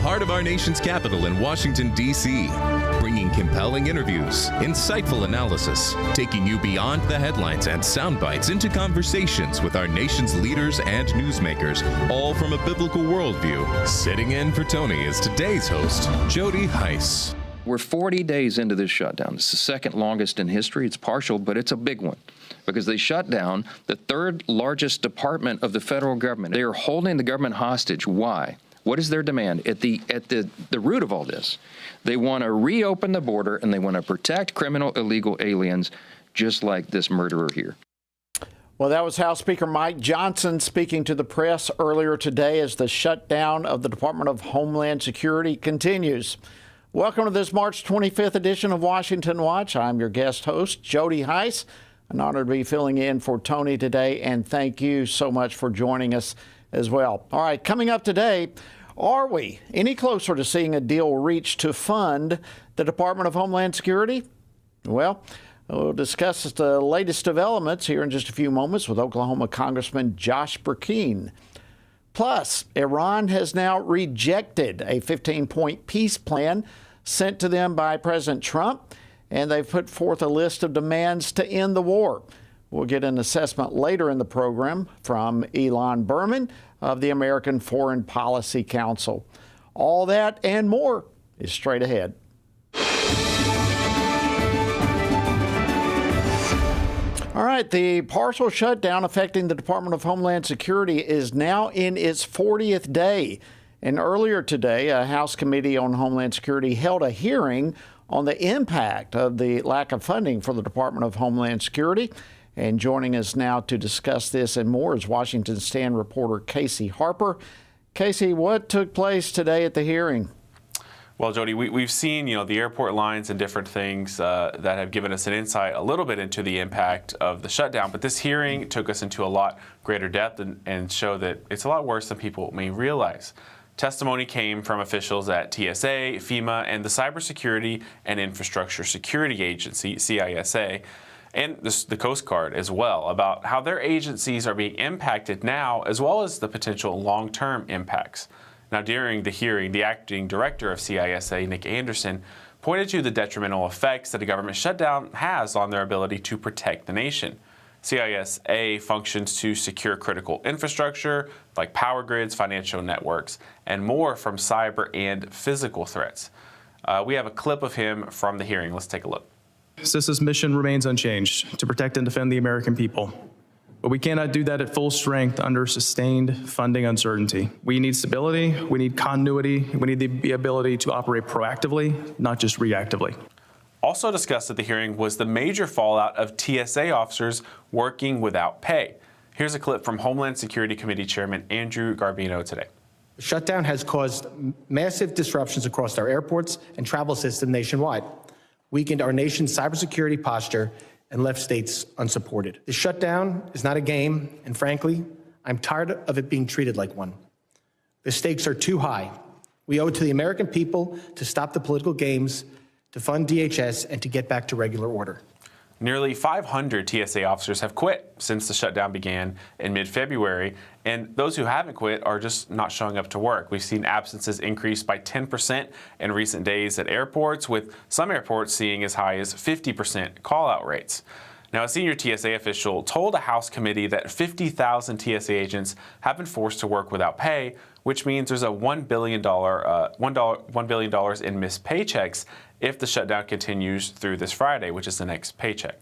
heart of our nation's capital in Washington, D.C., bringing compelling interviews, insightful analysis, taking you beyond the headlines and sound bites into conversations with our nation's leaders and newsmakers, all from a biblical worldview. Sitting in for Tony is today's host, Jody Heiss. We're 40 days into this shutdown. It's the second longest in history. It's partial, but it's a big one because they shut down the third largest department of the federal government. They are holding the government hostage. Why? What is their demand? At the root of all this, they want to reopen the border and they want to protect criminal illegal aliens just like this murderer here. Well, that was House Speaker Mike Johnson speaking to the press earlier today as the shutdown of the Department of Homeland Security continues. Welcome to this March 25th edition of Washington Watch. I'm your guest host, Jody Heiss. An honor to be filling in for Tony today, and thank you so much for joining us as well. All right, coming up today, are we any closer to seeing a deal reached to fund the Department of Homeland Security? Well, we'll discuss the latest developments here in just a few moments with Oklahoma Congressman Josh Brecheen. Plus, Iran has now rejected a 15-point peace plan sent to them by President Trump, and they've put forth a list of demands to end the war. We'll get an assessment later in the program from Elon Berman of the American Foreign Policy Council. All that and more is straight ahead. All right, the partial shutdown affecting the Department of Homeland Security is now in its 40th day. And earlier today, a House Committee on Homeland Security held a hearing on the impact of the lack of funding for the Department of Homeland Security. And joining us now to discuss this and more is Washington Stand reporter Casey Harper. Casey, what took place today at the hearing? Well, Jody, we've seen, the airport lines and different things that have given us an insight a little bit into the impact of the shutdown. But this hearing took us into a lot greater depth and showed that it's a lot worse than people may realize. Testimony came from officials at TSA, FEMA, and the Cybersecurity and Infrastructure Security Agency, CISA, and the Coast Guard as well, about how their agencies are being impacted now, as well as the potential long-term impacts. Now, during the hearing, the acting director of CISA, Nick Anderson, pointed to the detrimental effects that a government shutdown has on their ability to protect the nation. CISA functions to secure critical infrastructure like power grids, financial networks, and more from cyber and physical threats. We have a clip of him from the hearing. Let's take a look. CISA's mission remains unchanged, to protect and defend the American people. But we cannot do that at full strength under sustained funding uncertainty. We need stability, we need continuity, we need the ability to operate proactively, not just reactively. Also discussed at the hearing was the major fallout of TSA officers working without pay. Here's a clip from Homeland Security Committee Chairman Andrew Garbino today. The shutdown has caused massive disruptions across our airports and travel system nationwide, weakened our nation's cybersecurity posture, and left states unsupported. The shutdown is not a game, and frankly, I'm tired of it being treated like one. The stakes are too high. We owe it to the American people to stop the political games, to fund DHS, and to get back to regular order. Nearly 500 TSA officers have quit since the shutdown began in mid-February, and those who haven't quit are just not showing up to work. We've seen absences increase by 10% in recent days at airports, with some airports seeing as high as 50% call-out rates. Now, a senior TSA official told a House committee that 50,000 TSA agents have been forced to work without pay, which means there's a $1 billion in missed paychecks if the shutdown continues through this Friday, which is the next paycheck.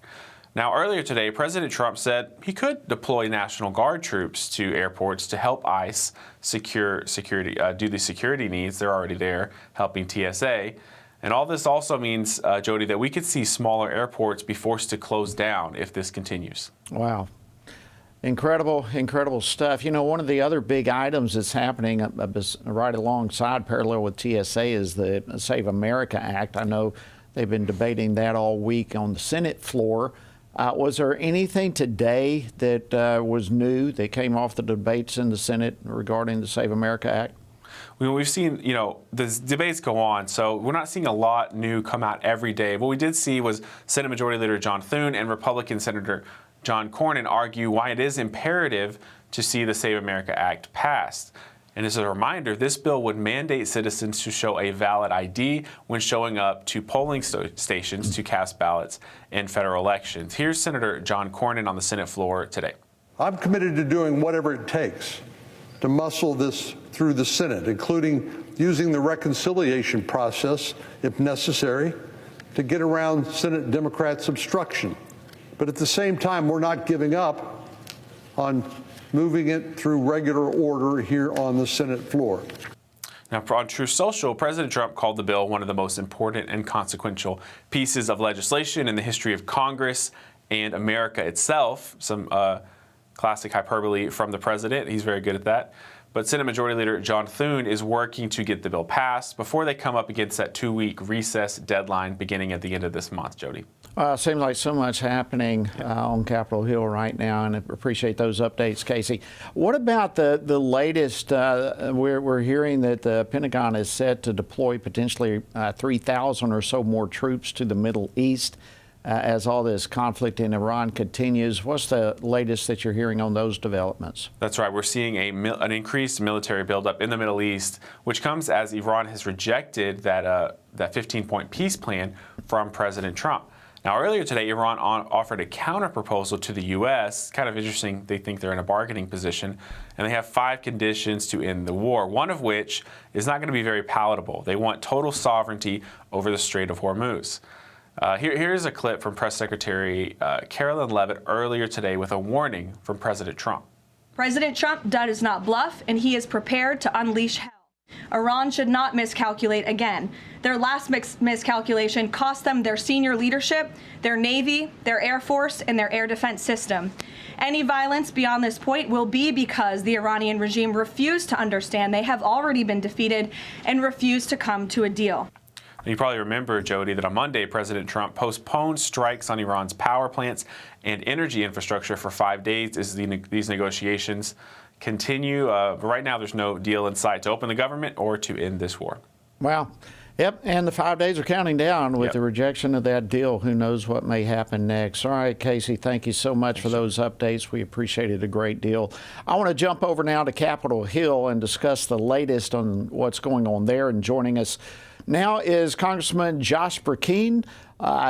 Now, earlier today, President Trump said he could deploy National Guard troops to airports to help ICE do the security needs. They're already there helping TSA. And all this also means, Jody, that we could see smaller airports be forced to close down if this continues. Wow. Incredible, incredible stuff. One of the other big items that's happening right alongside, parallel with TSA, is the Save America Act. I know they've been debating that all week on the Senate floor. Was there anything today that was new that came off the debates in the Senate regarding the Save America Act? We've seen, the debates go on, so we're not seeing a lot new come out every day. What we did see was Senate Majority Leader John Thune and Republican Senator John Cornyn argue why it is imperative to see the Save America Act passed. And as a reminder, this bill would mandate citizens to show a valid ID when showing up to polling stations to cast ballots in federal elections. Here's Senator John Cornyn on the Senate floor today. I'm committed to doing whatever it takes to muscle this through the Senate, including using the reconciliation process, if necessary, to get around Senate Democrats' obstruction. But at the same time, we're not giving up on moving it through regular order here on the Senate floor. Now, on Truth Social, President Trump called the bill one of the most important and consequential pieces of legislation in the history of Congress and America itself. Some classic hyperbole from the president. He's very good at that. But Senate Majority Leader John Thune is working to get the bill passed before they come up against that 2-week recess deadline beginning at the end of this month, Jody. Seems like so much happening on Capitol Hill right now, and I appreciate those updates, Casey. What about the latest? We're hearing that the Pentagon is set to deploy potentially 3,000 or so more troops to the Middle East as all this conflict in Iran continues. What's the latest that you're hearing on those developments? That's right. We're seeing an increased military buildup in the Middle East, which comes as Iran has rejected that 15-point peace plan from President Trump. Now, earlier today, Iran offered a counter-proposal to the U.S. Kind of interesting. They think they're in a bargaining position, and they have 5 conditions to end the war, one of which is not going to be very palatable. They want total sovereignty over the Strait of Hormuz. Here's a clip from Press Secretary Carolyn Leavitt earlier today with a warning from President Trump. President Trump does not bluff, and he is prepared to unleash hell. Iran should not miscalculate again. Their last miscalculation cost them their senior leadership, their Navy, their Air Force, and their air defense system. Any violence beyond this point will be because the Iranian regime refused to understand they have already been defeated and refused to come to a deal. You probably remember, Jody, that on Monday, President Trump postponed strikes on Iran's power plants and energy infrastructure for 5 days as these negotiations continue. Right now, there's no deal in sight to open the government or to end this war. Well, yep, and the 5 days are counting down with the rejection of that deal. Who knows what may happen next? All right, Casey, thank you so much for those updates. We appreciate it a great deal. I want to jump over now to Capitol Hill and discuss the latest on what's going on there. And joining us now is Congressman Josh Brecheen.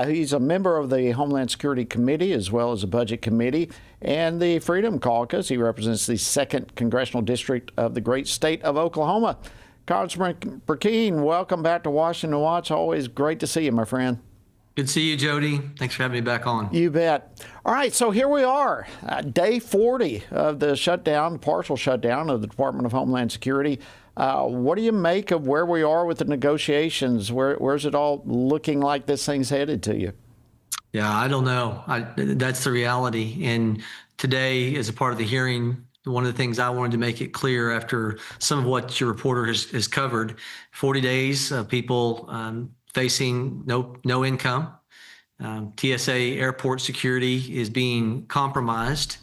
He's a member of the Homeland Security Committee as well as the Budget Committee and the Freedom Caucus. He represents the 2nd Congressional District of the great state of Oklahoma. Congressman Perkins, welcome back to Washington Watch. Always great to see you, my friend. Good to see you, Jody. Thanks for having me back on. You bet. All right, so here we are, day 40 of the shutdown, partial shutdown of the Department of Homeland Security. What do you make of where we are with the negotiations? Where's it all looking like this thing's headed to you? Yeah, I don't know. That's the reality. And today, as a part of the hearing, one of the things I wanted to make it clear after some of what your reporter has covered, 40 days of people facing no income. TSA airport security is being compromised.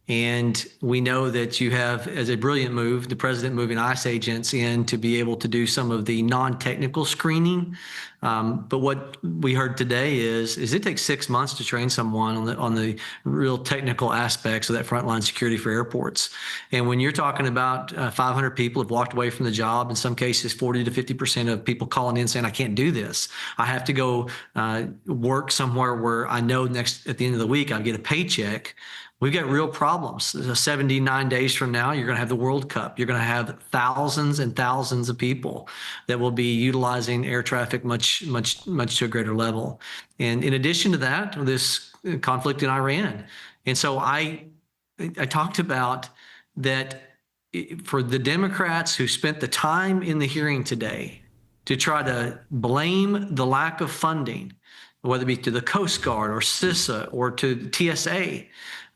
And we know that you have, as a brilliant move, the president moving ICE agents in to be able to do some of the non-technical screening. But what we heard today is it takes 6 months to train someone on the real technical aspects of that frontline security for airports. And when you're talking about 500 people have walked away from the job, in some cases 40 to 50% of people calling in saying, I can't do this. I have to go work somewhere where I know at the end of the week I'll get a paycheck. We've got real problems. 79 days from now, you're going to have the World Cup. You're going to have thousands and thousands of people that will be utilizing air traffic much to a greater level. And in addition to that, this conflict in Iran. And so I talked about that for the Democrats who spent the time in the hearing today to try to blame the lack of funding, whether it be to the Coast Guard or CISA or to TSA,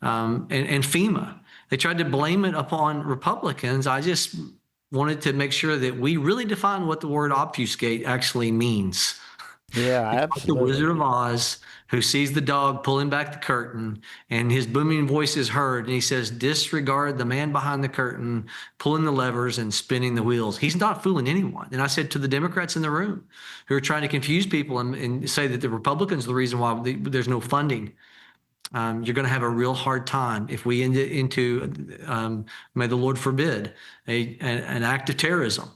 and FEMA. They tried to blame it upon Republicans. I just wanted to make sure that we really define what the word obfuscate actually means. Yeah, absolutely. The Wizard of Oz, who sees the dog pulling back the curtain and his booming voice is heard, and he says, disregard the man behind the curtain, pulling the levers and spinning the wheels. He's not fooling anyone. And I said to the Democrats in the room who are trying to confuse people and say that the Republicans are the reason why there's no funding. you're going to have a real hard time if we end it into, may the Lord forbid, an act of terrorism.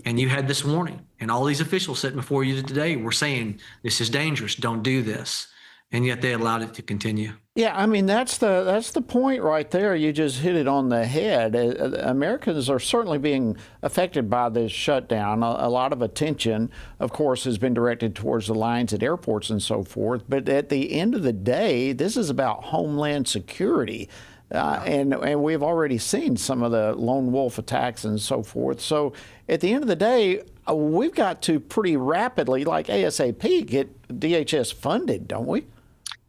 And you had this warning, and all these officials sitting before you today were saying, this is dangerous, don't do this. And yet they allowed it to continue. Yeah, I mean, that's the point right there. You just hit it on the head. Americans are certainly being affected by this shutdown. A lot of attention, of course, has been directed towards the lines at airports and so forth. But at the end of the day, this is about homeland security. And we've already seen some of the lone wolf attacks and so forth. So at the end of the day, we've got to pretty rapidly, like ASAP, get DHS funded, don't we?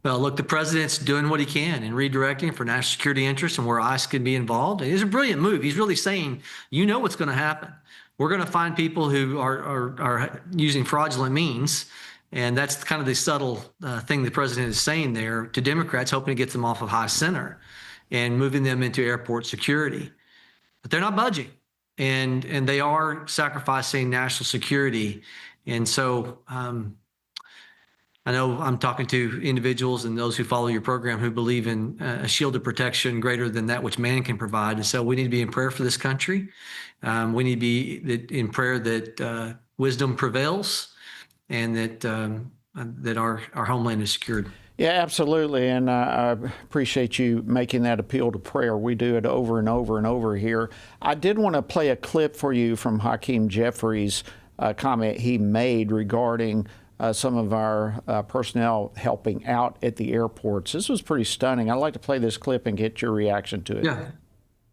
Well, look, the president's doing what he can and redirecting for national security interests and where ICE can be involved. It's a brilliant move. He's really saying, you know what's going to happen. We're going to find people who are using fraudulent means. And that's kind of the subtle thing the president is saying there to Democrats, hoping to get them off of high center and moving them into airport security. But they're not budging. And they are sacrificing national security. And so I know I'm talking to individuals and those who follow your program who believe in a shield of protection greater than that which man can provide. And so we need to be in prayer for this country. We need to be in prayer that wisdom prevails and that our homeland is secured. Yeah, absolutely. And I appreciate you making that appeal to prayer. We do it over and over and over here. I did want to play a clip for you from Hakeem Jeffries' comment he made regarding some of our personnel helping out at the airports. This was pretty stunning. I'd like to play this clip and get your reaction to it. Yeah.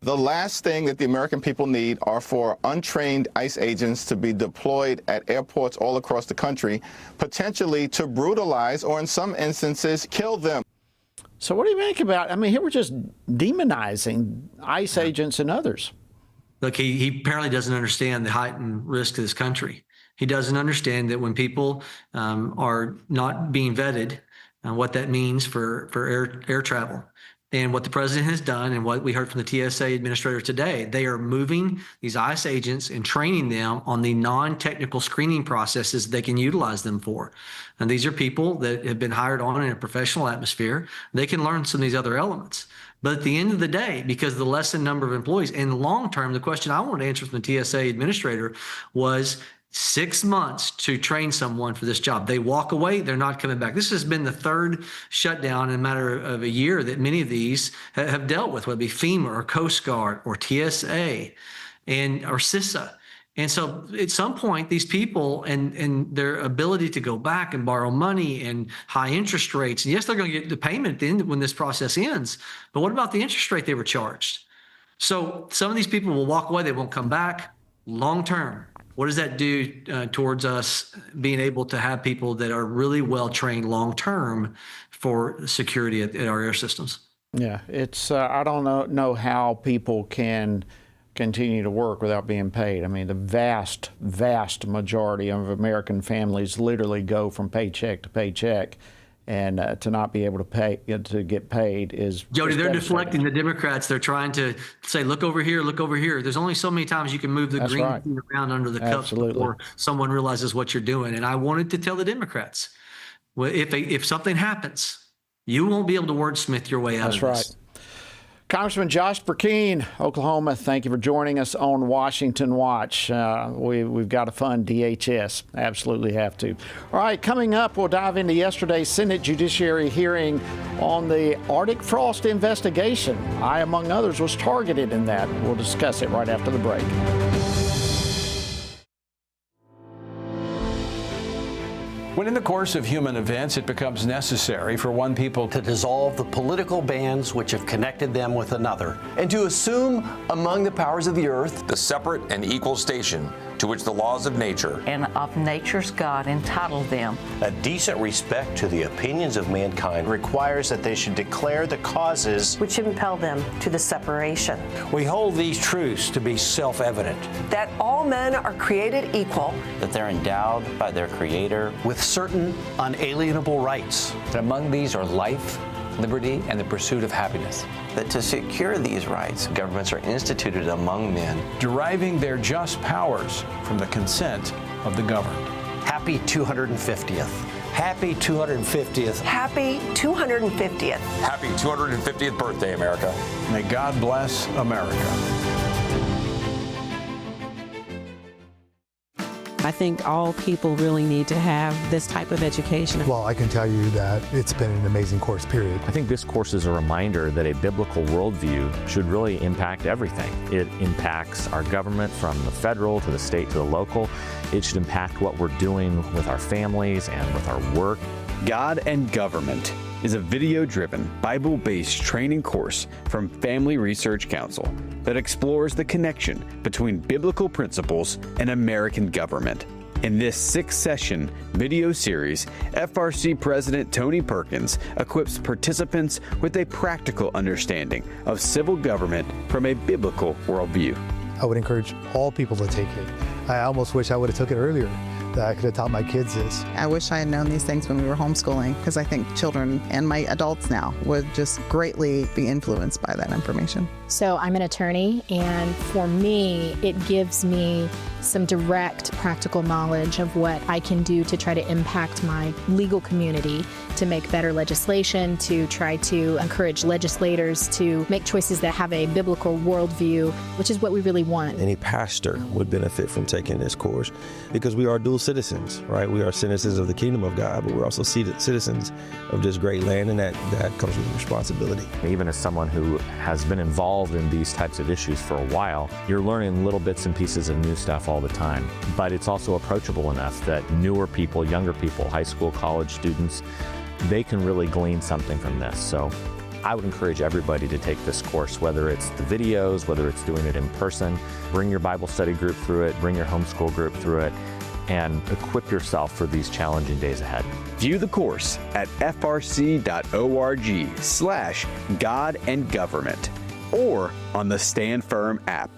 The last thing that the American people need are for untrained ICE agents to be deployed at airports all across the country, potentially to brutalize or in some instances kill them. So what do you make about, I mean, here we're just demonizing ICE agents and others. Look, he apparently doesn't understand the heightened risk to this country. He doesn't understand that when people are not being vetted, what that means for air travel. And what the president has done and what we heard from the TSA administrator today, they are moving these ICE agents and training them on the non-technical screening processes they can utilize them for. And these are people that have been hired on in a professional atmosphere. They can learn some of these other elements. But at the end of the day, because of the lessened number of employees, in long term, the question I wanted to answer from the TSA administrator was 6 months to train someone for this job. They walk away, they're not coming back. This has been the third shutdown in a matter of a year that many of these have dealt with, whether it be FEMA or Coast Guard or TSA or CISA. And so at some point, these people and their ability to go back and borrow money and high interest rates, and yes, they're going to get the payment at the end when this process ends, but what about the interest rate they were charged? So some of these people will walk away, they won't come back. Long term, what does that do towards us being able to have people that are really well trained long term for security at our air systems? Yeah, it's I don't know how people can continue to work without being paid. I mean, the vast majority of American families literally go from paycheck to paycheck, and to not be able to get paid is Jody. They're deflecting the Democrats. They're trying to say, look over here, look over here. There's only so many times you can move the green around under the cups before someone realizes what you're doing. And I wanted to tell the Democrats, well, if something happens, you won't be able to wordsmith your way out of this. That's right. Congressman Josh Brecheen, Oklahoma, thank you for joining us on Washington Watch. We've got to fund DHS. Absolutely have to. All right, coming up, we'll dive into yesterday's Senate Judiciary hearing on the Arctic frost investigation. I, among others, was targeted in that. We'll discuss it right after the break. When in the course of human events, it becomes necessary for one people to dissolve the political bands which have connected them with another, and to assume among the powers of the earth the separate and equal station to which the laws of nature and of nature's God entitled them. A decent respect to the opinions of mankind requires that they should declare the causes which impel them to the separation. We hold these truths to be self-evident. That all men are created equal. That they're endowed by their Creator with certain unalienable rights. That among these are life, liberty, and the pursuit of happiness. That to secure these rights, governments are instituted among men, deriving their just powers from the consent of the governed. Happy 250th. Happy 250th. Happy 250th. Happy 250th birthday, America. May God bless America. I think all people really need to have this type of education. Well, I can tell you that it's been an amazing course, period. I think this course is a reminder that a biblical worldview should really impact everything. It impacts our government from the federal to the state to the local. It should impact what we're doing with our families and with our work. God and Government is a video-driven, Bible-based training course from Family Research Council that explores the connection between biblical principles and American government. In this 6-session video series, FRC President Tony Perkins equips participants with a practical understanding of civil government from a biblical worldview. I would encourage all people to take it. I almost wish I would have took it earlier, that I could have taught my kids this. I wish I had known these things when we were homeschooling, because I think children and my adults now would just greatly be influenced by that information. So I'm an attorney, and for me, it gives me some direct practical knowledge of what I can do to try to impact my legal community, to make better legislation, to try to encourage legislators to make choices that have a biblical worldview, which is what we really want. Any pastor would benefit from taking this course because we are dual citizens, right? We are citizens of the kingdom of God, but we're also citizens of this great land, and that comes with responsibility. Even as someone who has been involved in these types of issues for a while, you're learning little bits and pieces of new stuff all the time. But it's also approachable enough that newer people, younger people, high school, college students, they can really glean something from this. So I would encourage everybody to take this course, whether it's the videos, whether it's doing it in person. Bring your Bible study group through it, bring your homeschool group through it, and equip yourself for these challenging days ahead. View the course at frc.org/God and Government or on the Stand Firm app.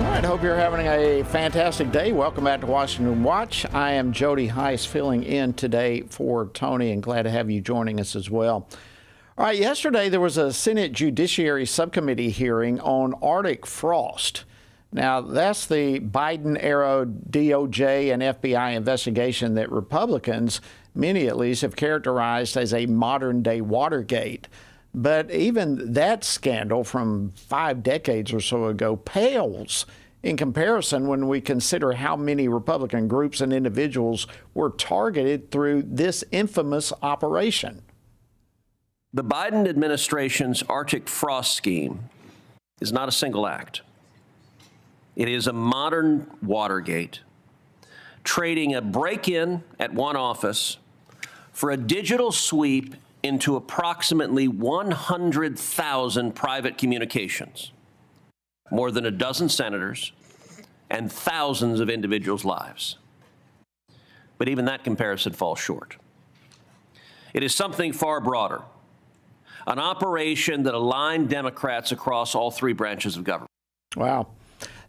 I hope you're having a fantastic day. Welcome back to Washington Watch. I am Jody Heiss filling in today for Tony, and glad to have you joining us as well. All right, yesterday there was a Senate Judiciary Subcommittee hearing on Arctic frost. Now, that's the Biden-era DOJ and FBI investigation that Republicans, many at least, have characterized as a modern-day Watergate. But even that scandal from 5 decades or so ago pales in comparison when we consider how many Republican groups and individuals were targeted through this infamous operation. The Biden administration's Arctic frost scheme is not a single act. It is a modern Watergate, trading a break-in at one office for a digital sweep into approximately 100,000 private communications, more than a dozen senators, and thousands of individuals' lives. But even that comparison falls short. It is something far broader, an operation that aligned Democrats across all 3 branches of government. Wow.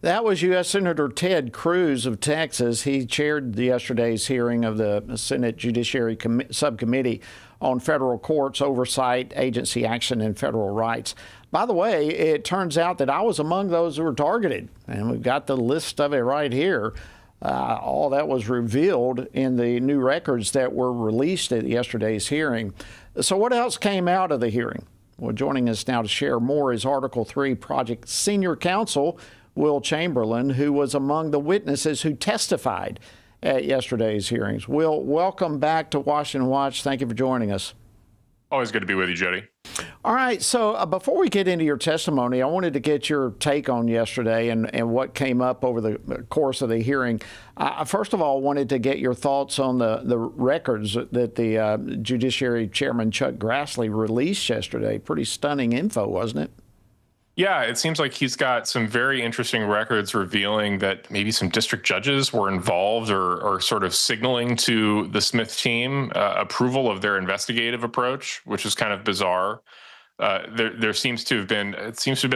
That was U.S. Senator Ted Cruz of Texas. He chaired yesterday's hearing of the Senate Judiciary Subcommittee on federal courts, oversight, agency action, and federal rights. By the way, it turns out that I was among those who were targeted, and we've got the list of it right here. All that was revealed in the new records that were released at yesterday's hearing. So what else came out of the hearing? Well, joining us now to share more is Article 3 Project Senior Counsel Will Chamberlain, who was among the witnesses who testified at yesterday's hearings. Will, welcome back to Washington Watch. Thank you for joining us. Always good to be with you, Jody. All right, so before we get into your testimony, I wanted to get your take on yesterday and what came up over the course of the hearing. First of all, I wanted to get your thoughts on the records that the Judiciary Chairman Chuck Grassley released yesterday. Pretty stunning info, wasn't it? Yeah, it seems like he's got some very interesting records revealing that maybe some district judges were involved or sort of signaling to the Smith team approval of their investigative approach, which is kind of bizarre. There seems to have been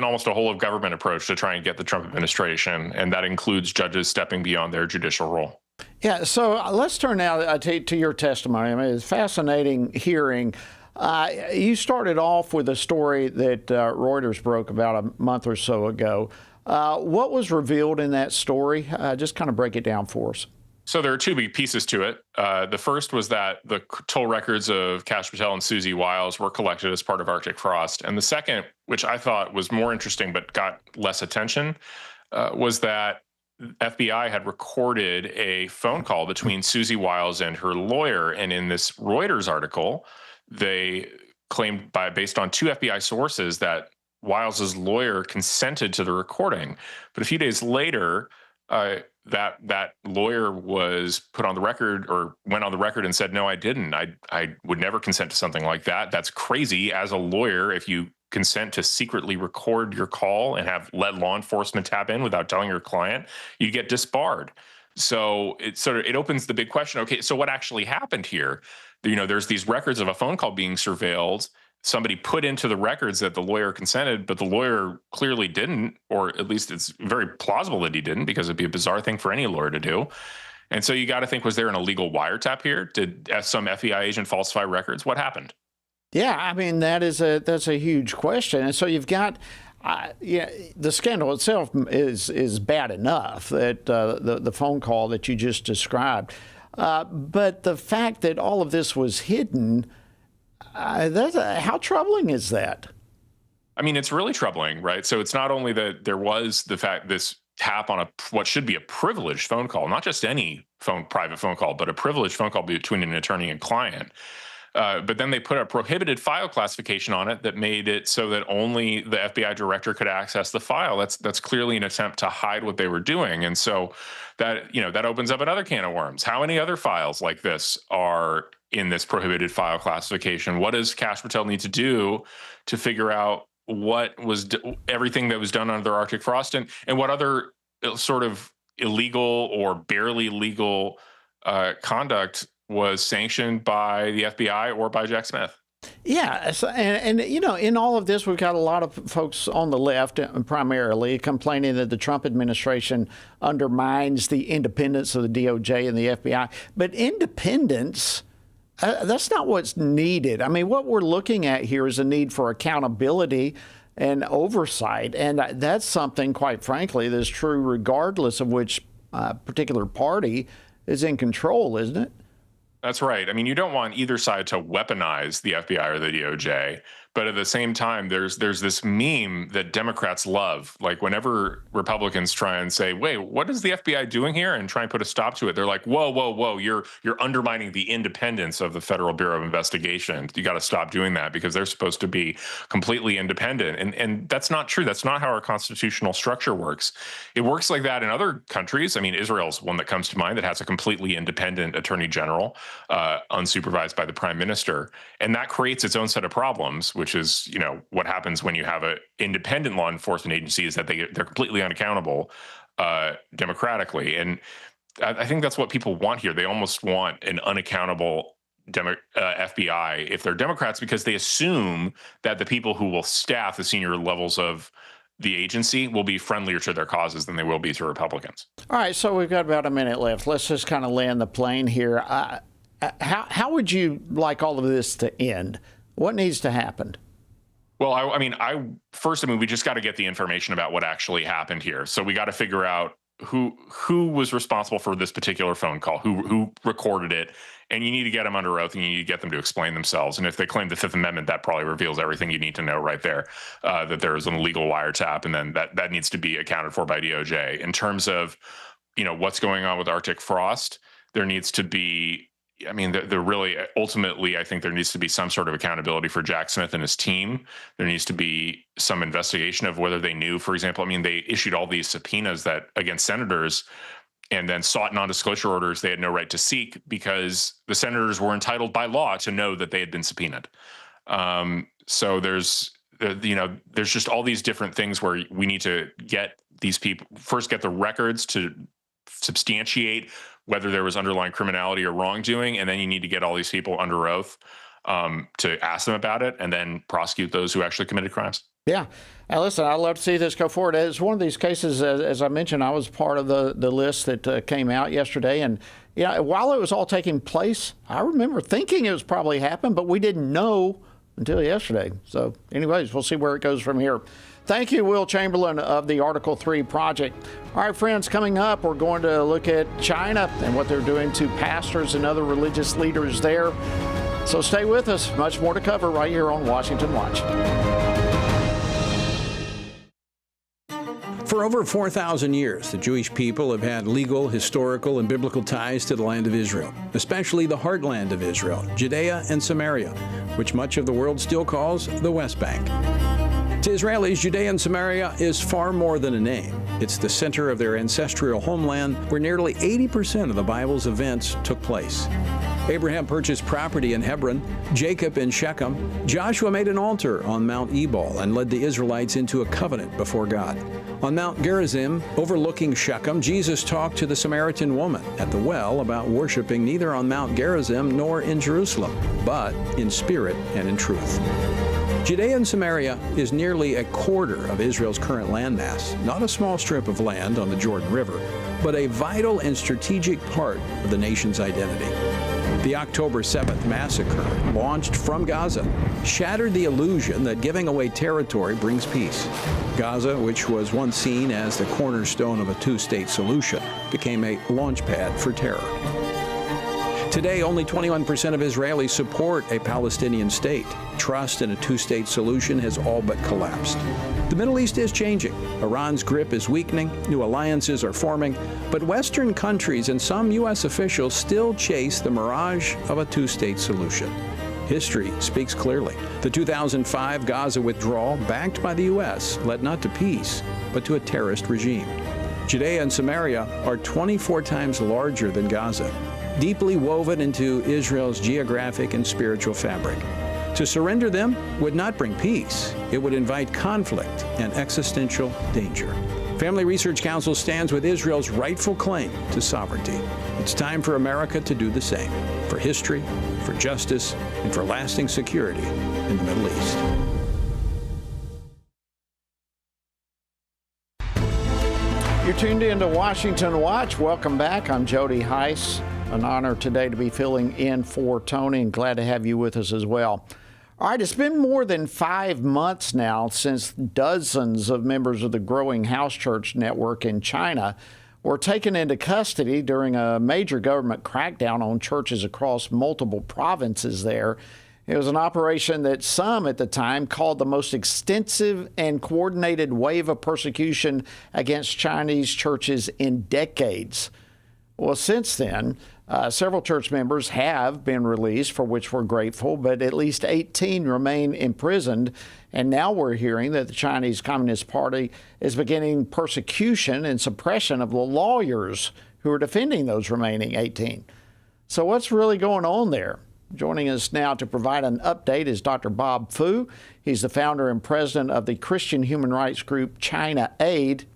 almost a whole of government approach to try and get the Trump administration, and that includes judges stepping beyond their judicial role. Yeah, so let's turn now to your testimony. I mean, it's a fascinating hearing. You started off with a story that Reuters broke about a month or so ago What was revealed in that story? Just kind of break it down for us. So there are two big pieces to it. The first was that the toll records of Kash Patel and Susie Wiles were collected as part of Arctic Frost. And the second, which I thought was more interesting but got less attention, was that FBI had recorded a phone call between Susie Wiles and her lawyer. And in this Reuters article, they claimed, based on two FBI sources, that Wiles's lawyer consented to the recording. But a few days later, that lawyer was put on the record, or went on the record and said, no, I didn't. I would never consent to something like that. That's crazy. As a lawyer, if you consent to secretly record your call and let law enforcement tap in without telling your client, you get disbarred. So it opens the big question. Okay, so what actually happened here? There's these records of a phone call being surveilled. Somebody put into the records that the lawyer consented, but the lawyer clearly didn't, or at least it's very plausible that he didn't, because it'd be a bizarre thing for any lawyer to do. And so you got to think, was there an illegal wiretap here? Did some FBI agent falsify records? What happened? Yeah, I mean, that's a huge question. And so you've got, the scandal itself is bad enough, that the phone call that you just described. But the fact that all of this was hidden, how troubling is that? I mean, it's really troubling, right? So it's not only that there was this tap on what should be a privileged phone call, not just any private phone call, but a privileged phone call between an attorney and client. But then they put a prohibited file classification on it that made it so that only the FBI director could access the file. That's clearly an attempt to hide what they were doing. And so that opens up another can of worms. How many other files like this are in this prohibited file classification? What does Kash Patel need to do to figure out what was everything that was done under Arctic Frost, and what other sort of illegal or barely legal conduct was sanctioned by the FBI or by Jack Smith? Yeah, and in all of this, we've got a lot of folks on the left, primarily, complaining that the Trump administration undermines the independence of the DOJ and the FBI. But independence, that's not what's needed. I mean, what we're looking at here is a need for accountability and oversight, and that's something, quite frankly, that's true regardless of which particular party is in control, isn't it? That's right. I mean, you don't want either side to weaponize the FBI or the DOJ, but at the same time, there's this meme that Democrats love. Like, whenever Republicans try and say, wait, what is the FBI doing here, and try and put a stop to it, they're like, whoa, you're undermining the independence of the Federal Bureau of Investigation. You got to stop doing that, because they're supposed to be completely independent. And that's not true. That's not how our constitutional structure works. It works like that in other countries. I mean, Israel's one that comes to mind, that has a completely independent attorney general, unsupervised by the prime minister. And that creates its own set of problems, which is, what happens when you have an independent law enforcement agency, is that they're completely unaccountable democratically. And I think that's what people want here. They almost want an unaccountable FBI if they're Democrats, because they assume that the people who will staff the senior levels of the agency will be friendlier to their causes than they will be to Republicans. All right, so we've got about a minute left. Let's just kind of land the plane here. How would you like all of this to end? What needs to happen? Well, I mean, we just got to get the information about what actually happened here. So we got to figure out who was responsible for this particular phone call, who recorded it, and you need to get them under oath, and you need to get them to explain themselves. And if they claim the Fifth Amendment, that probably reveals everything you need to know right there, that there is an illegal wiretap, and then that needs to be accounted for by DOJ. In terms of, what's going on with Arctic Frost, there needs to be, ultimately, I think there needs to be some sort of accountability for Jack Smith and his team. There needs to be some investigation of whether they knew, for example, they issued all these subpoenas against senators, and then sought non-disclosure orders they had no right to seek, because the senators were entitled by law to know that they had been subpoenaed. So there's just all these different things where we need to get these people, first get the records to substantiate whether there was underlying criminality or wrongdoing, and then you need to get all these people under oath to ask them about it, and then prosecute those who actually committed crimes. Yeah. Now, listen, I'd love to see this go forward. It's one of these cases, as I mentioned, I was part of the list that came out yesterday. And while it was all taking place, I remember thinking it was probably happened, but we didn't know until yesterday. So anyways, we'll see where it goes from here. Thank you, Will Chamberlain of the Article 3 Project. All right, friends, coming up, we're going to look at China and what they're doing to pastors and other religious leaders there. So stay with us. Much more to cover right here on Washington Watch. For over 4,000 years, the Jewish people have had legal, historical, and biblical ties to the land of Israel, especially the heartland of Israel, Judea and Samaria, which much of the world still calls the West Bank. To Israelis, Judea and Samaria is far more than a name. It's the center of their ancestral homeland where nearly 80% of the Bible's events took place. Abraham purchased property in Hebron, Jacob in Shechem. Joshua made an altar on Mount Ebal and led the Israelites into a covenant before God. On Mount Gerizim, overlooking Shechem, Jesus talked to the Samaritan woman at the well about worshiping neither on Mount Gerizim nor in Jerusalem, but in spirit and in truth. Judea and Samaria is nearly a quarter of Israel's current landmass, not a small strip of land on the Jordan River, but a vital and strategic part of the nation's identity. The October 7th massacre, launched from Gaza, shattered the illusion that giving away territory brings peace. Gaza, which was once seen as the cornerstone of a two-state solution, became a launchpad for terror. Today, only 21% of Israelis support a Palestinian state. Trust in a two-state solution has all but collapsed. The Middle East is changing. Iran's grip is weakening, new alliances are forming, but Western countries and some U.S. officials still chase the mirage of a two-state solution. History speaks clearly. The 2005 Gaza withdrawal, backed by the U.S., led not to peace, but to a terrorist regime. Judea and Samaria are 24 times larger than Gaza, deeply woven into Israel's geographic and spiritual fabric. To surrender them would not bring peace. It would invite conflict and existential danger. Family Research Council stands with Israel's rightful claim to sovereignty. It's time for America to do the same, for history, for justice, and for lasting security in the Middle East. You're tuned in to Washington Watch. Welcome back. I'm Jody Heiss. An honor today to be filling in for Tony, and glad to have you with us as well. All right, it's been more than 5 months now since dozens of members of the growing house church network in China were taken into custody during a major government crackdown on churches across multiple provinces there. It was an operation that some at the time called the most extensive and coordinated wave of persecution against Chinese churches in decades. Well, since then, several church members have been released, for which we're grateful, but at least 18 remain imprisoned. And now we're hearing that the Chinese Communist Party is beginning persecution and suppression of the lawyers who are defending those remaining 18. So what's really going on there? Joining us now to provide an update is Dr. Bob Fu. He's the founder and president of the Christian human rights group China Aid.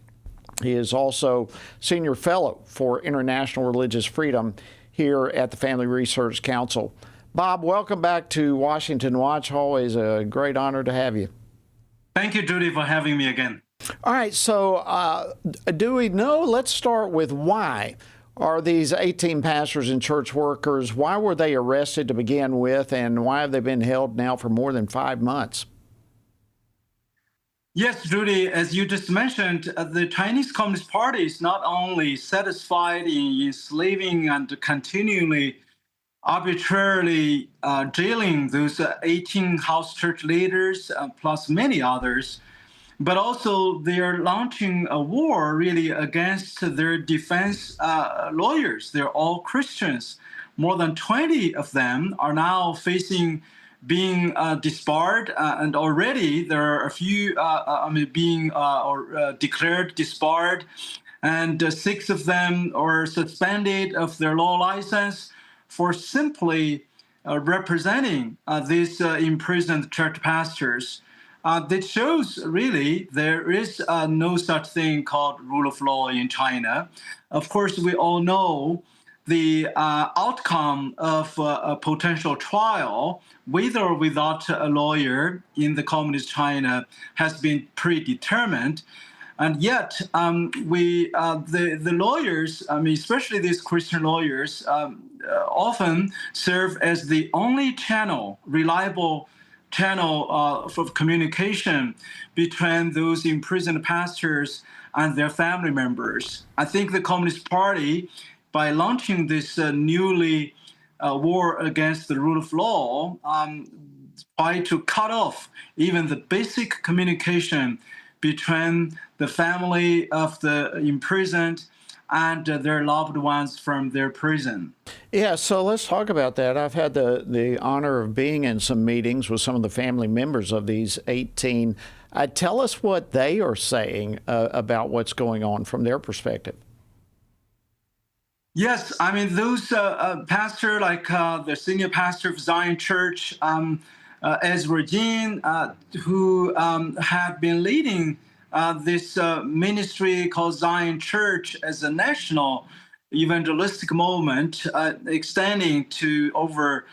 He is also senior fellow for international religious freedom here at the Family Research Council. Bob, welcome back to Washington Watch. Always a great honor to have you. Thank you, Judy, for having me again. All right, so do we know? Let's start with why are these 18 pastors and church workers, why were they arrested to begin with, and why have they been held now for more than 5 months? Yes, Judy, as you just mentioned, the Chinese Communist Party is not only satisfied in enslaving and continually arbitrarily jailing those 18 house church leaders, plus many others, but also they are launching a war really against their defense lawyers. They're all Christians. More than 20 of them are now facing being disbarred, and already there are a few being declared disbarred, and 6 of them are suspended of their law license for simply representing these imprisoned church pastors. That shows really there is no such thing called rule of law in China. Of course, we all know the outcome of a potential trial, with or without a lawyer in the communist China, has been predetermined. And yet, the lawyers, especially these Christian lawyers, often serve as the only channel, reliable channel of communication between those imprisoned pastors and their family members. I think the Communist Party, by launching this newly war against the rule of law, try to cut off even the basic communication between the family of the imprisoned and their loved ones from their prison. Yeah, so let's talk about that. I've had the honor of being in some meetings with some of the family members of these 18. Tell us what they are saying about what's going on from their perspective. Yes, I mean, those pastor, like the senior pastor of Zion Church, Josh Brecheen, who had been leading this ministry called Zion Church as a national evangelistic movement, extending to over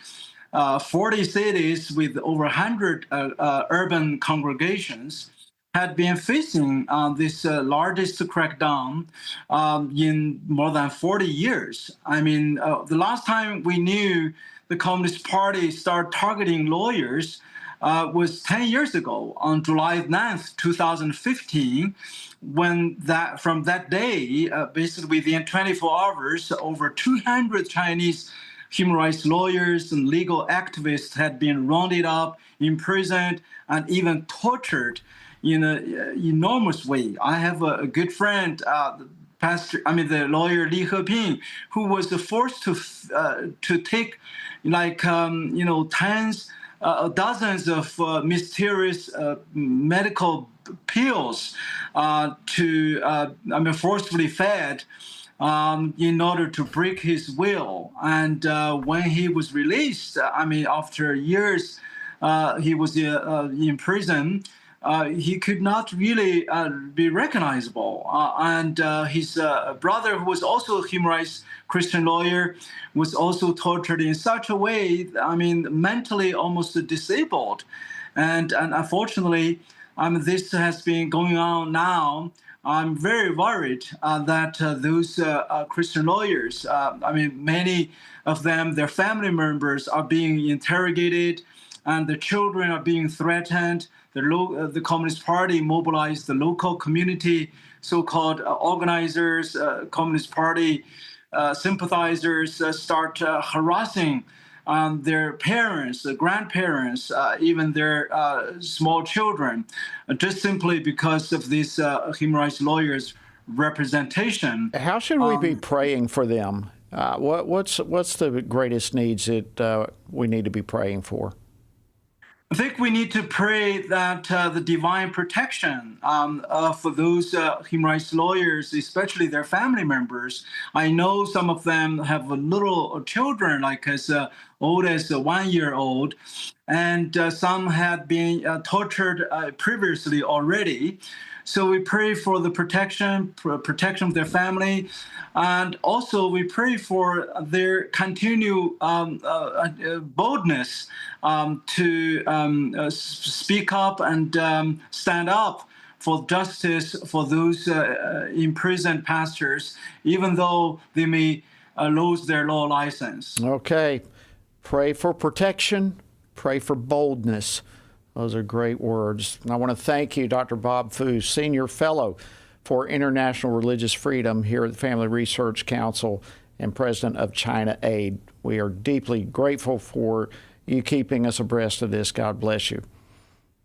40 cities with over 100 urban congregations, had been facing this largest crackdown in more than 40 years. I mean, the last time we knew the Communist Party started targeting lawyers was 10 years ago, on July 9th, 2015, when from that day, basically within 24 hours, over 200 Chinese human rights lawyers and legal activists had been rounded up, imprisoned, and even tortured in an enormous way. I have a good friend, the lawyer Li Heping, who was forced to take dozens of mysterious medical pills forcefully fed in order to break his will. And when he was released, after years he was in prison, he could not really be recognizable. And his brother, who was also a human rights Christian lawyer, was also tortured in such a way, mentally almost disabled. And unfortunately, this has been going on now. I'm very worried that those Christian lawyers, many of them, their family members are being interrogated, and the children are being threatened. The Communist Party mobilized the local community, so-called organizers, Communist Party sympathizers start harassing their parents, grandparents, even their small children, just simply because of these human rights lawyers' representation. How should we be praying for them? What's the greatest needs that we need to be praying for? I think we need to pray that the divine protection for those human rights lawyers, especially their family members. I know some of them have little children, like as old as 1 year old, and some had been tortured previously already. So we pray for the protection of their family, and also we pray for their continued boldness to speak up and stand up for justice for those imprisoned pastors, even though they may lose their law license. Okay. Pray for protection, pray for boldness. Those are great words. And I want to thank you, Dr. Bob Fu, Senior Fellow for International Religious Freedom here at the Family Research Council and President of China Aid. We are deeply grateful for you keeping us abreast of this. God bless you.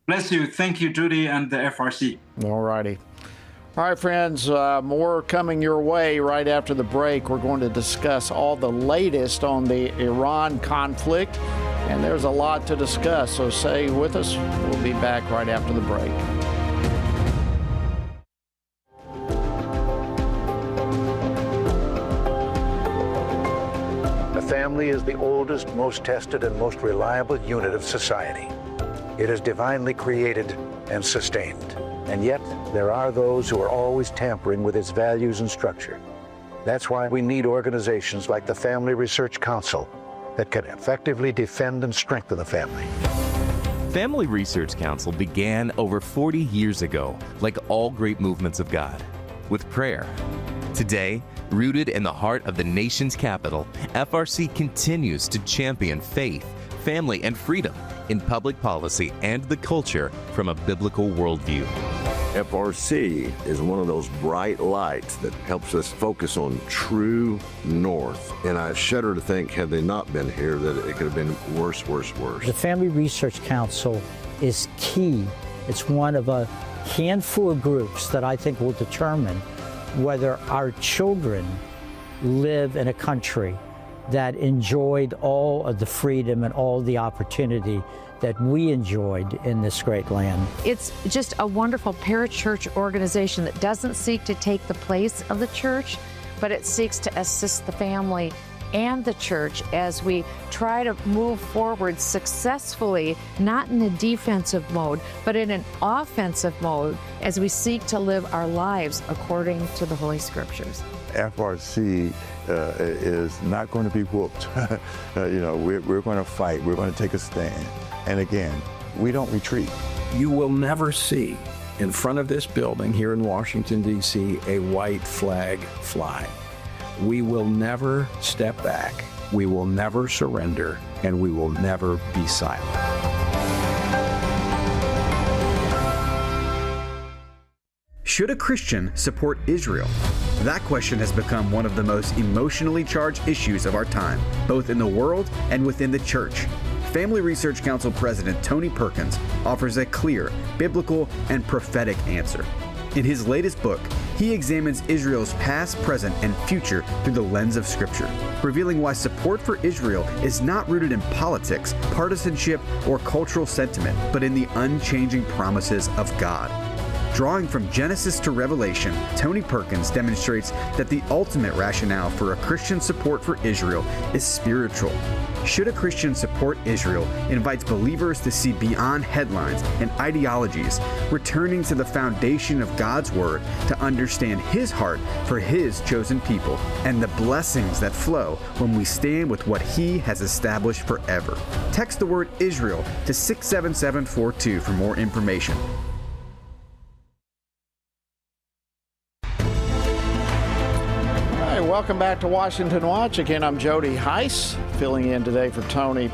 Bless you. Thank you, Judy and the FRC. All righty. All right, friends, more coming your way right after the break. We're going to discuss all the latest on the Iran conflict, and there's a lot to discuss, so stay with us. We'll be back right after the break. The family is the oldest, most tested, and most reliable unit of society. It is divinely created and sustained. And yet, there are those who are always tampering with its values and structure. That's why we need organizations like the Family Research Council that can effectively defend and strengthen the family. Family Research Council began over 40 years ago, like all great movements of God, with prayer. Today, rooted in the heart of the nation's capital, FRC continues to champion faith, family, and freedom in public policy and the culture from a biblical worldview. FRC is one of those bright lights that helps us focus on true north. And I shudder to think, had they not been here, that it could have been worse, worse, worse. The Family Research Council is key. It's one of a handful of groups that I think will determine whether our children live in a country that enjoyed all of the freedom and all the opportunity that we enjoyed in this great land. It's just a wonderful parachurch organization that doesn't seek to take the place of the church, but it seeks to assist the family and the church as we try to move forward successfully, not in a defensive mode, but in an offensive mode as we seek to live our lives according to the Holy Scriptures. FRC is not going to be whooped. We're going to fight. We're going to take a stand. And again, we don't retreat. You will never see in front of this building here in Washington, D.C., a white flag fly. We will never step back. We will never surrender, and we will never be silent. Should a Christian support Israel? That question has become one of the most emotionally charged issues of our time, both in the world and within the church. Family Research Council President Tony Perkins offers a clear, biblical, and prophetic answer. In his latest book, he examines Israel's past, present, and future through the lens of Scripture, revealing why support for Israel is not rooted in politics, partisanship, or cultural sentiment, but in the unchanging promises of God. Drawing from Genesis to Revelation, Tony Perkins demonstrates that the ultimate rationale for a Christian support for Israel is spiritual. Should a Christian support Israel invites believers to see beyond headlines and ideologies, returning to the foundation of God's Word to understand His heart for His chosen people and the blessings that flow when we stand with what He has established forever. Text the word Israel to 67742 for more information. Welcome back to Washington Watch. Again, I'm Jody Heiss, filling in today for Tony,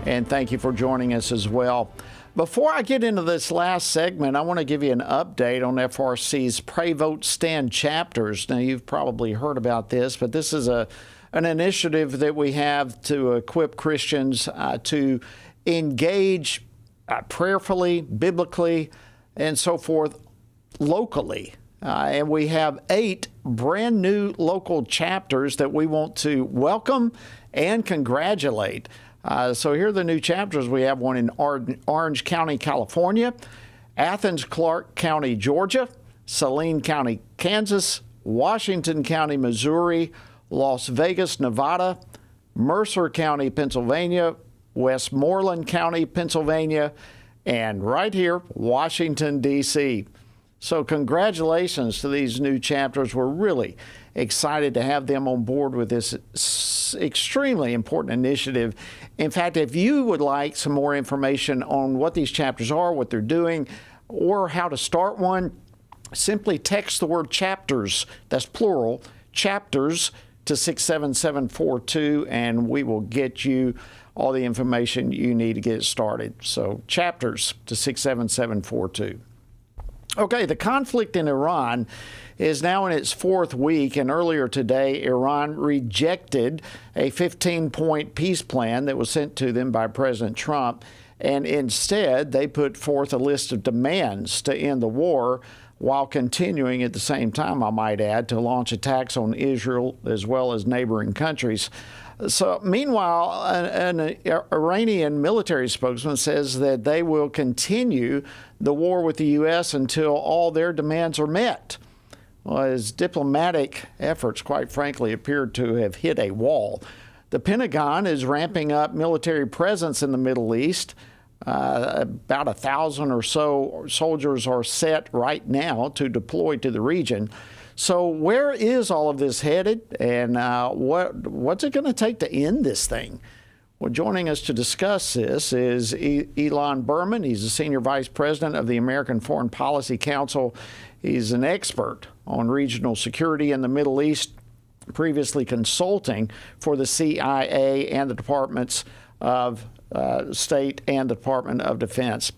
and thank you for joining us as well. Before I get into this last segment, I want to give you an update on FRC's Pray, Vote, Stand chapters. Now, you've probably heard about this, but this is an initiative that we have to equip Christians to engage prayerfully, biblically, and so forth locally. And we have 8 brand new local chapters that we want to welcome and congratulate. So here are the new chapters. We have one in Orange County, California, Athens, Clarke County, Georgia, Saline County, Kansas, Washington County, Missouri, Las Vegas, Nevada, Mercer County, Pennsylvania, Westmoreland County, Pennsylvania, and right here, Washington, D.C. So congratulations to these new chapters. We're really excited to have them on board with this extremely important initiative. In fact, if you would like some more information on what these chapters are, what they're doing, or how to start one, simply text the word chapters, that's plural, chapters, to 67742, and we will get you all the information you need to get started. So chapters to 67742. Okay, the conflict in Iran is now in its 4th week, and earlier today, Iran rejected a 15-point peace plan that was sent to them by President Trump, and instead they put forth a list of demands to end the war while continuing at the same time, I might add, to launch attacks on Israel as well as neighboring countries. So, meanwhile, an Iranian military spokesman says that they will continue the war with the U.S. until all their demands are met. Well, his diplomatic efforts, quite frankly, appeared to have hit a wall. The Pentagon is ramping up military presence in the Middle East. About 1,000 or so soldiers are set right now to deploy to the region. So where is all of this headed, and what's it going to take to end this thing? Well, joining us to discuss this is Elon Berman. He's the Senior Vice President of the American Foreign Policy Council. He's an expert on regional security in the Middle East, previously consulting for the CIA and the Departments of State and the Department of Defense.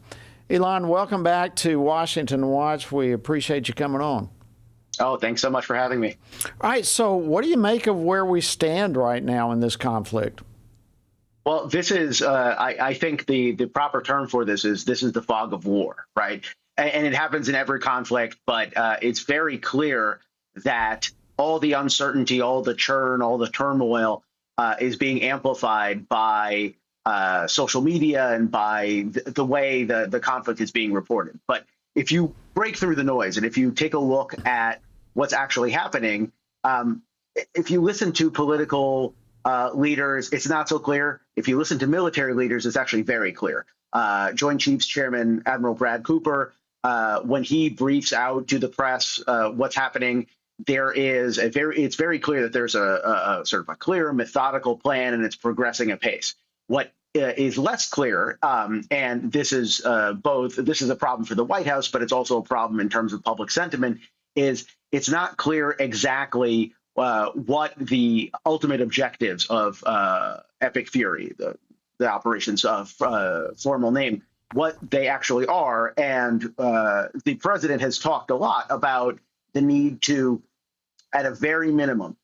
Elon, welcome back to Washington Watch. We appreciate you coming on. Oh, thanks so much for having me. All right, so what do you make of where we stand right now in this conflict? Well, this is, I think the proper term for this is the fog of war, right? And it happens in every conflict, but it's very clear that all the uncertainty, all the churn, all the turmoil is being amplified by social media and by the way the conflict is being reported. But if you break through the noise and if you take a look at what's actually happening, if you listen to political leaders, it's not so clear. If you listen to military leaders, it's actually very clear. Joint Chiefs Chairman Admiral Brad Cooper, when he briefs out to the press what's happening, it's very clear that there's a sort of a clear methodical plan and it's progressing apace. What is less clear, and this is a problem for the White House, but it's also a problem in terms of public sentiment, is it's not clear exactly what the ultimate objectives of Epic Fury, the operations of formal name, what they actually are. And the president has talked a lot about the need to, at a very minimum,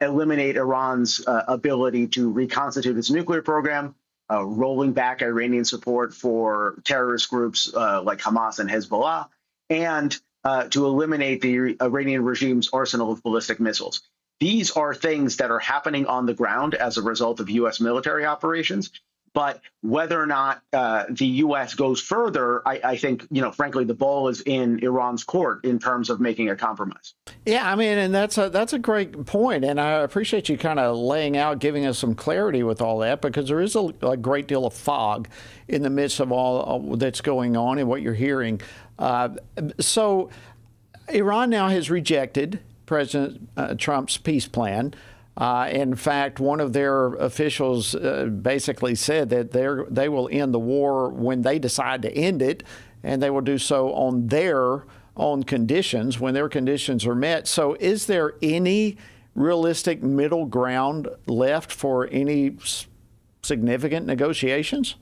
eliminate Iran's ability to reconstitute its nuclear program, rolling back Iranian support for terrorist groups like Hamas and Hezbollah, and to eliminate the Iranian regime's arsenal of ballistic missiles. These are things that are happening on the ground as a result of U.S. military operations. But whether or not the U.S. goes further, I think, frankly, the ball is in Iran's court in terms of making a compromise. Yeah, I mean, and that's a great point, and I appreciate you kind of laying out, giving us some clarity with all that, because there is a great deal of fog in the midst of all that's going on and what you're hearing. So Iran now has rejected President Trump's peace plan. In fact, one of their officials basically said that they will end the war when they decide to end it, and they will do so on their own conditions, when their conditions are met. So is there any realistic middle ground left for any significant negotiations?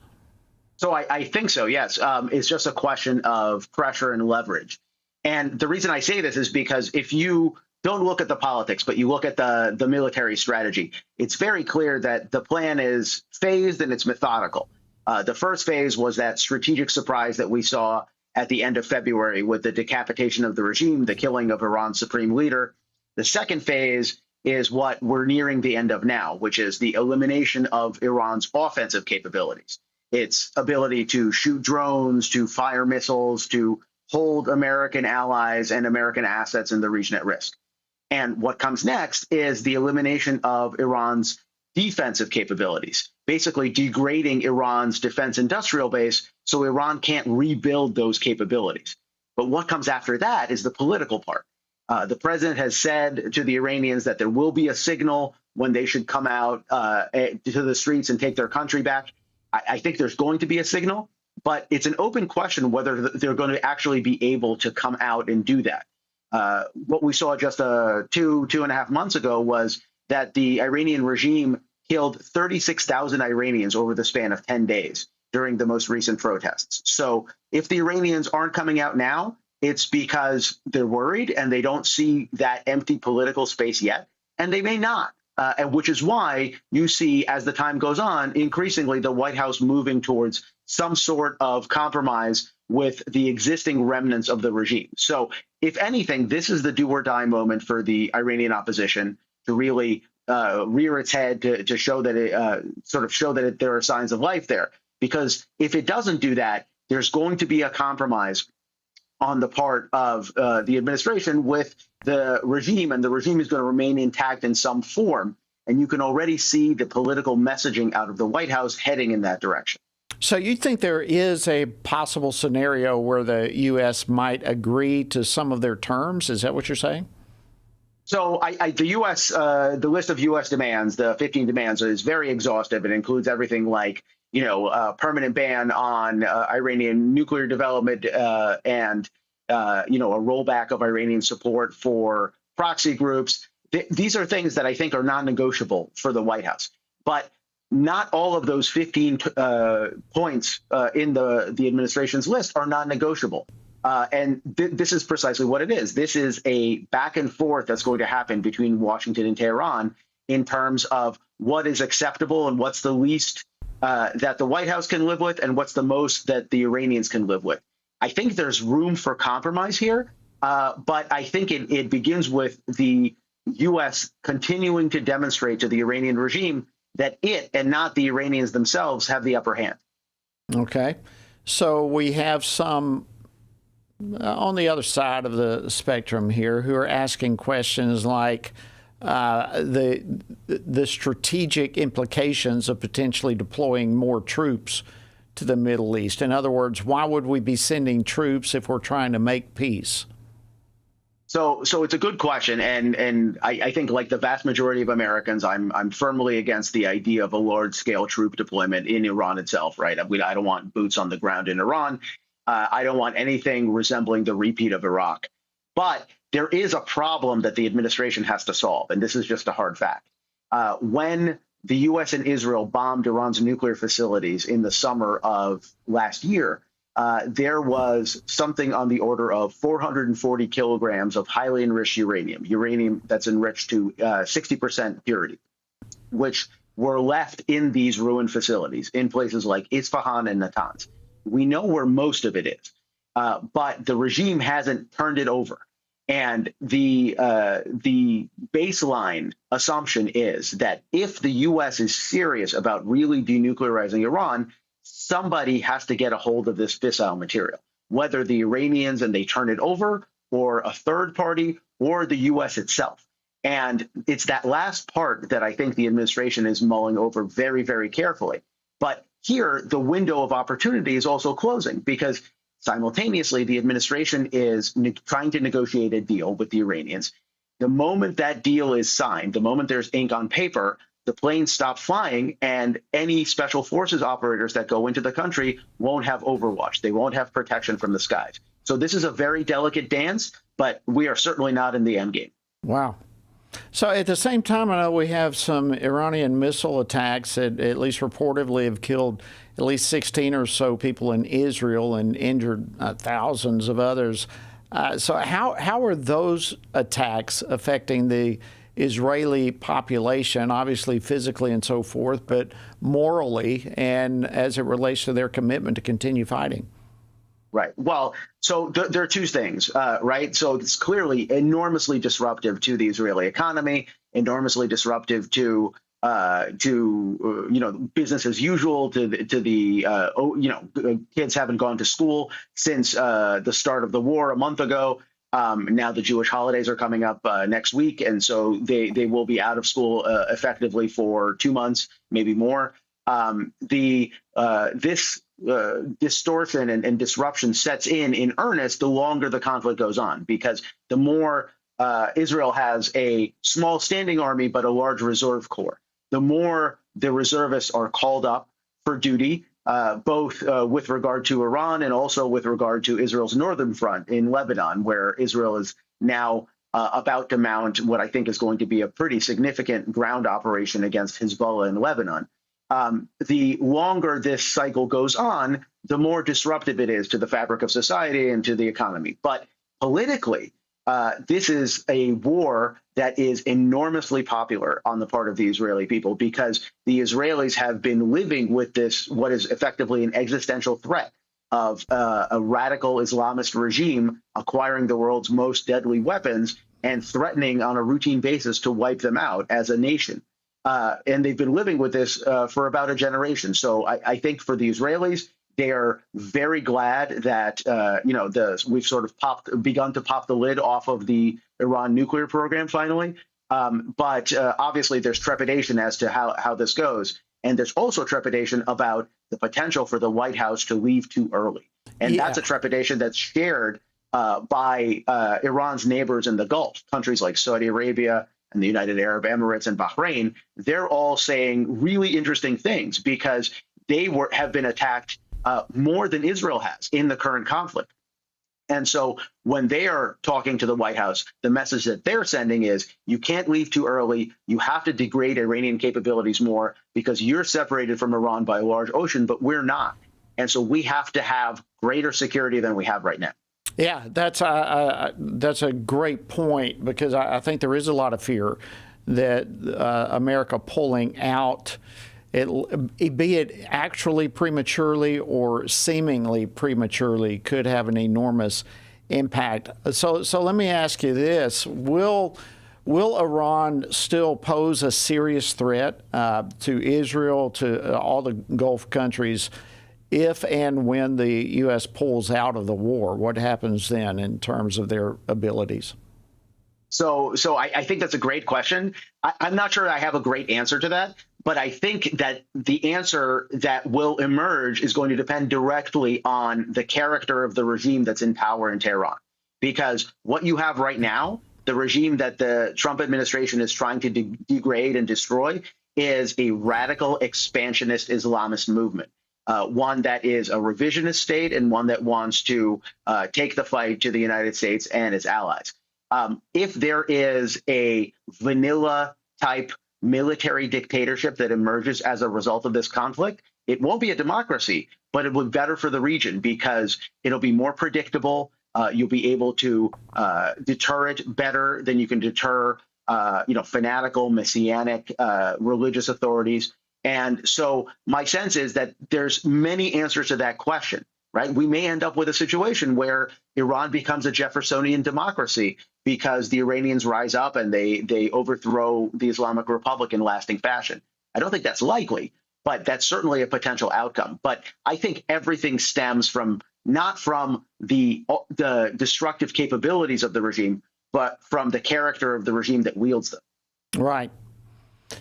So I think so, yes. It's just a question of pressure and leverage. And the reason I say this is because if you don't look at the politics, but you look at the military strategy, it's very clear that the plan is phased and it's methodical. The first phase was that strategic surprise that we saw at the end of February with the decapitation of the regime, the killing of Iran's supreme leader. The second phase is what we're nearing the end of now, which is the elimination of Iran's offensive capabilities. Its ability to shoot drones, to fire missiles, to hold American allies and American assets in the region at risk. And what comes next is the elimination of Iran's defensive capabilities, basically degrading Iran's defense industrial base so Iran can't rebuild those capabilities. But what comes after that is the political part. The president has said to the Iranians that there will be a signal when they should come out to the streets and take their country back. I think there's going to be a signal, but it's an open question whether they're going to actually be able to come out and do that. What we saw just 2.5 months ago was that the Iranian regime killed 36,000 Iranians over the span of 10 days during the most recent protests. So if the Iranians aren't coming out now, it's because they're worried and they don't see that empty political space yet, and they may not. And which is why you see, as the time goes on, increasingly the White House moving towards some sort of compromise with the existing remnants of the regime. So if anything, this is the do or die moment for the Iranian opposition to really rear its head, to show that it there are signs of life there. Because if it doesn't do that, there's going to be a compromise on the part of the administration with the regime, and the regime is going to remain intact in some form. And you can already see the political messaging out of the White House heading in that direction. So you think there is a possible scenario where the U.S. might agree to some of their terms? Is that what you're saying? So the U.S., the list of U.S. demands, the 15 demands, is very exhaustive. It includes everything like, a permanent ban on Iranian nuclear development and, a rollback of Iranian support for proxy groups. These are things that I think are non-negotiable for the White House. But not all of those 15 points in the administration's list are non-negotiable. And this is precisely what it is. This is a back and forth that's going to happen between Washington and Tehran in terms of what is acceptable and what's the least that the White House can live with and what's the most that the Iranians can live with. I think there's room for compromise here, but I think it begins with the U.S. continuing to demonstrate to the Iranian regime that it and not the Iranians themselves have the upper hand. Okay. So we have some on the other side of the spectrum here who are asking questions like the strategic implications of potentially deploying more troops to the Middle East. In other words, why would we be sending troops if we're trying to make peace? So it's a good question, and I think, like the vast majority of Americans, I'm firmly against the idea of a large-scale troop deployment in Iran itself. Right? I don't want boots on the ground in Iran. I don't want anything resembling the repeat of Iraq. But there is a problem that the administration has to solve, and this is just a hard fact. When the U.S. and Israel bombed Iran's nuclear facilities in the summer of last year, there was something on the order of 440 kilograms of highly enriched uranium that's enriched to 60% purity, which were left in these ruined facilities in places like Isfahan and Natanz. We know where most of it is, but the regime hasn't turned it over. And the baseline assumption is that if the U.S. is serious about really denuclearizing Iran, somebody has to get a hold of this fissile material, whether the Iranians and they turn it over, or a third party, or the U.S. itself. And it's that last part that I think the administration is mulling over very, very carefully. But here, the window of opportunity is also closing, because simultaneously, the administration is trying to negotiate a deal with the Iranians. The moment that deal is signed, the moment there's ink on paper, the planes stop flying, and any special forces operators that go into the country won't have overwatch. They won't have protection from the skies. So this is a very delicate dance, but we are certainly not in the end game. Wow. So at the same time, I know we have some Iranian missile attacks that at least reportedly have killed at least 16 or so people in Israel and injured thousands of others. So how are those attacks affecting the Israeli population, obviously physically and so forth, but morally and as it relates to their commitment to continue fighting? Right. Well, so there are two things, right? So it's clearly enormously disruptive to the Israeli economy, enormously disruptive to business as usual, to the kids haven't gone to school since the start of the war a month ago. Now the Jewish holidays are coming up next week, and so they will be out of school effectively for 2 months, maybe more. This distortion and disruption sets in earnest the longer the conflict goes on, because the more Israel has a small standing army but a large reserve corps, the more the reservists are called up for duty, both with regard to Iran and also with regard to Israel's northern front in Lebanon, where Israel is now about to mount what I think is going to be a pretty significant ground operation against Hezbollah in Lebanon. The longer this cycle goes on, the more disruptive it is to the fabric of society and to the economy. But politically, this is a war that is enormously popular on the part of the Israeli people, because the Israelis have been living with this, what is effectively an existential threat of a radical Islamist regime acquiring the world's most deadly weapons and threatening on a routine basis to wipe them out as a nation. And they've been living with this for about a generation. So I think for the Israelis, they are very glad that we've sort of begun to pop the lid off of the Iran nuclear program finally. But obviously, there's trepidation as to how this goes, and there's also trepidation about the potential for the White House to leave too early, and that's a trepidation that's shared by Iran's neighbors in the Gulf, countries like Saudi Arabia and the United Arab Emirates and Bahrain. They're all saying really interesting things, because they have been attacked more than Israel has in the current conflict. And so when they are talking to the White House, the message that they're sending is you can't leave too early. You have to degrade Iranian capabilities more because you're separated from Iran by a large ocean, but we're not. And so we have to have greater security than we have right now. Yeah, that's a great point, because I think there is a lot of fear that America pulling out, be it actually prematurely or seemingly prematurely, could have an enormous impact. So let me ask you this. Will Iran still pose a serious threat to Israel, to all the Gulf countries, if and when the U.S. pulls out of the war? What happens then in terms of their abilities? So I think that's a great question. I'm not sure I have a great answer to that, but I think that the answer that will emerge is going to depend directly on the character of the regime that's in power in Tehran. Because what you have right now, the regime that the Trump administration is trying to degrade and destroy, is a radical expansionist Islamist movement. One that is a revisionist state and one that wants to take the fight to the United States and its allies. If there is a vanilla type military dictatorship that emerges as a result of this conflict, it won't be a democracy, but it will be better for the region because it'll be more predictable. You'll be able to deter it better than you can deter, fanatical, messianic religious authorities. And so my sense is that there's many answers to that question, right? We may end up with a situation where Iran becomes a Jeffersonian democracy because the Iranians rise up and they overthrow the Islamic Republic in lasting fashion. I don't think that's likely, but that's certainly a potential outcome. But I think everything stems from not from the destructive capabilities of the regime, but from the character of the regime that wields them. Right.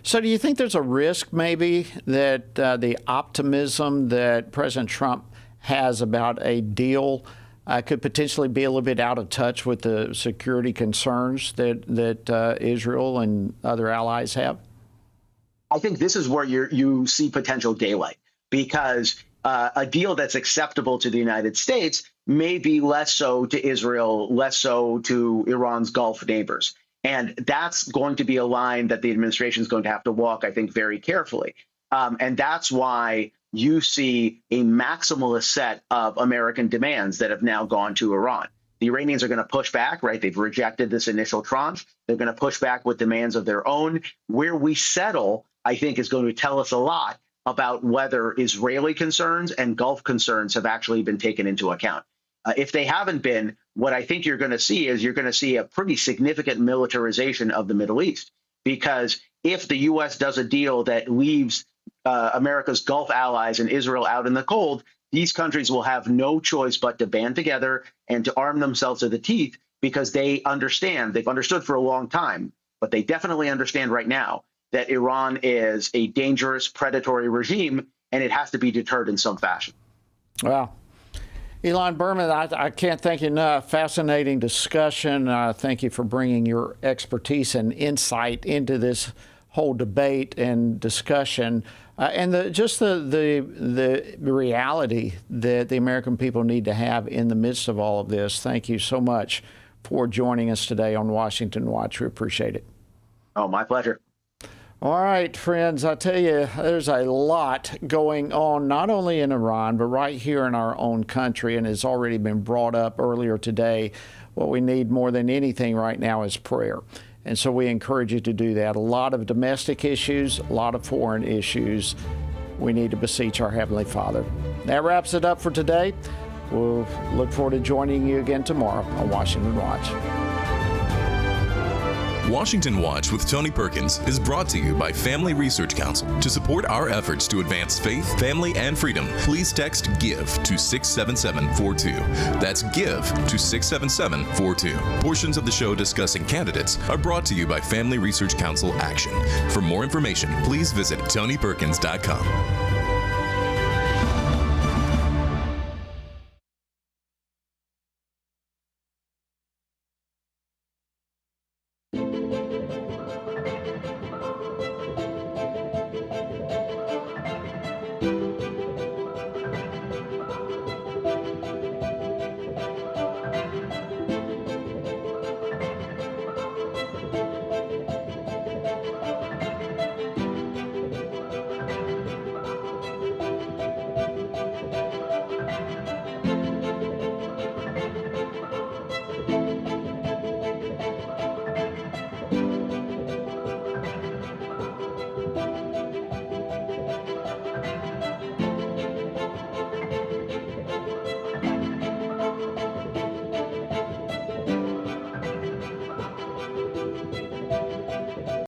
So do you think there's a risk maybe that the optimism that President Trump has about a deal could potentially be a little bit out of touch with the security concerns that Israel and other allies have? I think this is where you see potential daylight, because a deal that's acceptable to the United States may be less so to Israel, less so to Iran's Gulf neighbors. And that's going to be a line that the administration is going to have to walk, I think, very carefully. And that's why you see a maximalist set of American demands that have now gone to Iran. The Iranians are going to push back, right? They've rejected this initial tranche. They're going to push back with demands of their own. Where we settle, I think, is going to tell us a lot about whether Israeli concerns and Gulf concerns have actually been taken into account. If they haven't been, what I think you're going to see is you're going to see a pretty significant militarization of the Middle East. Because if the U.S. does a deal that leaves America's Gulf allies and Israel out in the cold, these countries will have no choice but to band together and to arm themselves to the teeth, because they understand, they've understood for a long time, but they definitely understand right now that Iran is a dangerous, predatory regime, and it has to be deterred in some fashion. Wow. Elon Berman, I can't thank you enough. Fascinating discussion. Thank you for bringing your expertise and insight into this whole debate and discussion, and the reality that the American people need to have in the midst of all of this. Thank you so much for joining us today on Washington Watch. We appreciate it. Oh, my pleasure. All right, friends, I tell you, there's a lot going on, not only in Iran, but right here in our own country, and it's already been brought up earlier today. What we need more than anything right now is prayer. And so we encourage you to do that. A lot of domestic issues, a lot of foreign issues. We need to beseech our Heavenly Father. That wraps it up for today. We'll look forward to joining you again tomorrow on Washington Watch. Washington Watch with Tony Perkins is brought to you by Family Research Council. To support our efforts to advance faith, family, and freedom, please text GIVE to 67742. That's GIVE to 67742. Portions of the show discussing candidates are brought to you by Family Research Council Action. For more information, please visit TonyPerkins.com.